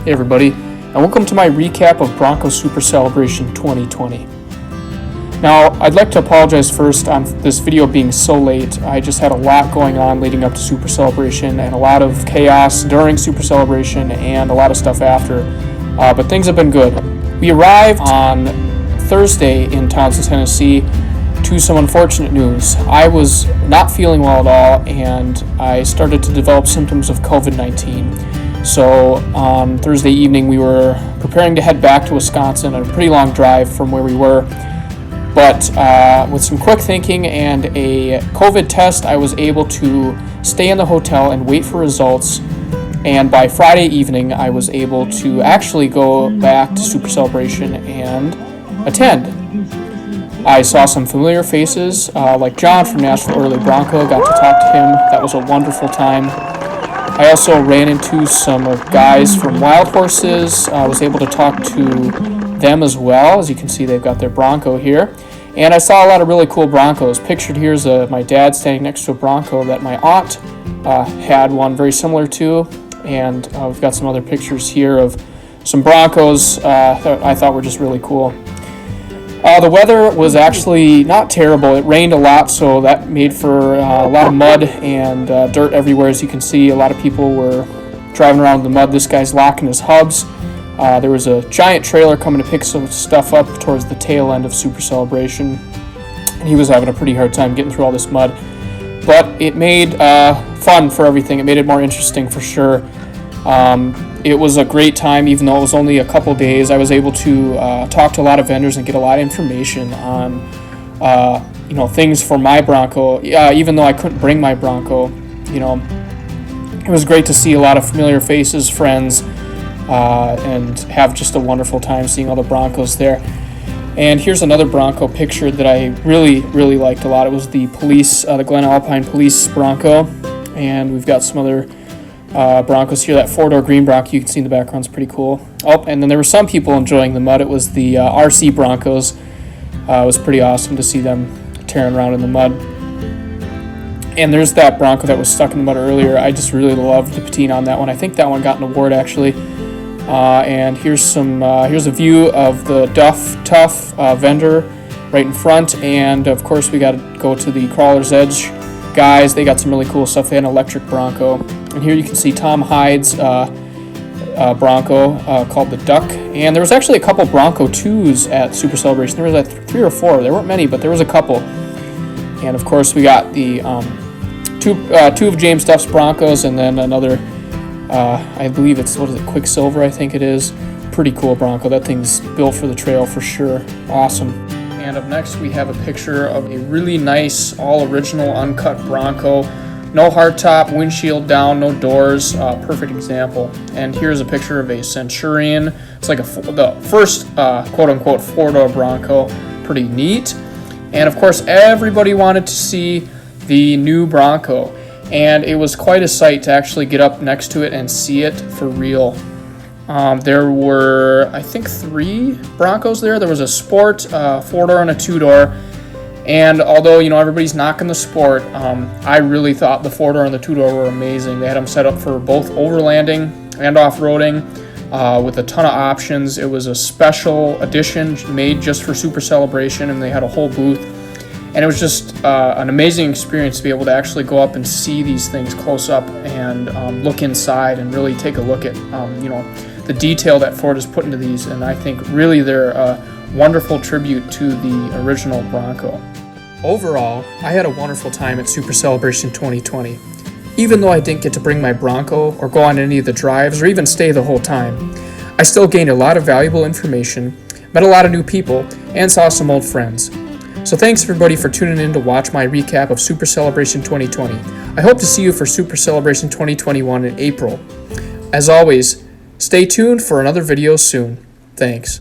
Hey everybody, and welcome to my recap of Bronco Super Celebration 2020. Now, I'd like to apologize first on this video being so late. I just had a lot going on leading up to Super Celebration and a lot of chaos during Super Celebration and a lot of stuff after, but things have been good. We arrived on Thursday in Townsend, Tennessee to some unfortunate news. I was not feeling well at all and I started to develop symptoms of COVID-19. So on Thursday evening, we were preparing to head back to Wisconsin, a pretty long drive from where we were. But with some quick thinking and a COVID test, I was able to stay in the hotel and wait for results. And by Friday evening, I was able to actually go back to Super Celebration and attend. I saw some familiar faces, like John from Nashville Early Bronco. Got to talk to him. That was a wonderful time. I also ran into some guys from Wild Horses. I was able to talk to them as well. As you can see, they've got their Bronco here. And I saw a lot of really cool Broncos. Pictured here is my dad standing next to a Bronco that my aunt had one very similar to. And we've got some other pictures here of some Broncos that I thought were just really cool. The weather was actually not terrible. It rained a lot, so that made for a lot of mud and dirt everywhere. As you can see, a lot of people were driving around in the mud. This guy's locking his hubs. There was a giant trailer coming to pick some stuff up towards the tail end of Super Celebration, and he was having a pretty hard time getting through all this mud. But it made fun for everything. It made it more interesting for sure. It was a great time, even though it was only a couple days. I was able to talk to a lot of vendors and get a lot of information on, things for my Bronco. Even though I couldn't bring my Bronco, it was great to see a lot of familiar faces, friends, and have just a wonderful time seeing all the Broncos there. And here's another Bronco picture that I really, really liked a lot. It was the Glen Alpine Police Bronco, and we've got some other Broncos here. That four-door green Bronco you can see in the background is pretty cool. Oh, and then there were some people enjoying the mud. It was the RC Broncos. It was pretty awesome to see them tearing around in the mud. And there's that Bronco that was stuck in the mud earlier. I just really loved the patina on that one. I think that one got an award actually. And here's a view of the Tough vendor right in front. And of course we got to go to the Crawler's Edge guys. They got some really cool stuff. They had an electric Bronco. And here you can see Tom Hyde's Bronco called the Duck. And there was actually a couple Bronco 2s at Super Celebration. There was like 3 or 4. There weren't many, but there was a couple. And of course we got the two of James Duff's Broncos, and then another, I believe it's, Quicksilver, I think it is. Pretty cool Bronco. That thing's built for the trail for sure. Awesome. And up next we have a picture of a really nice, all original, uncut Bronco. No hardtop, windshield down, no doors, perfect example. And here's a picture of a Centurion. It's like the first quote-unquote four-door Bronco. Pretty neat. And of course, everybody wanted to see the new Bronco. And it was quite a sight to actually get up next to it and see it for real. There were, I think, 3 Broncos there. There was a Sport, 4-door and a 2-door. And although, everybody's knocking the Sport, I really thought the 4-door and the 2-door were amazing. They had them set up for both overlanding and off-roading with a ton of options. It was a special edition made just for Super Celebration, and they had a whole booth. And it was just an amazing experience to be able to actually go up and see these things close up and look inside and really take a look at, the detail that Ford has put into these. And I think really they're a wonderful tribute to the original Bronco. Overall, I had a wonderful time at Super Celebration 2020. Even though I didn't get to bring my Bronco or go on any of the drives or even stay the whole time, I still gained a lot of valuable information, met a lot of new people, and saw some old friends. So thanks everybody for tuning in to watch my recap of Super Celebration 2020. I hope to see you for Super Celebration 2021 in April. As always, stay tuned for another video soon. Thanks.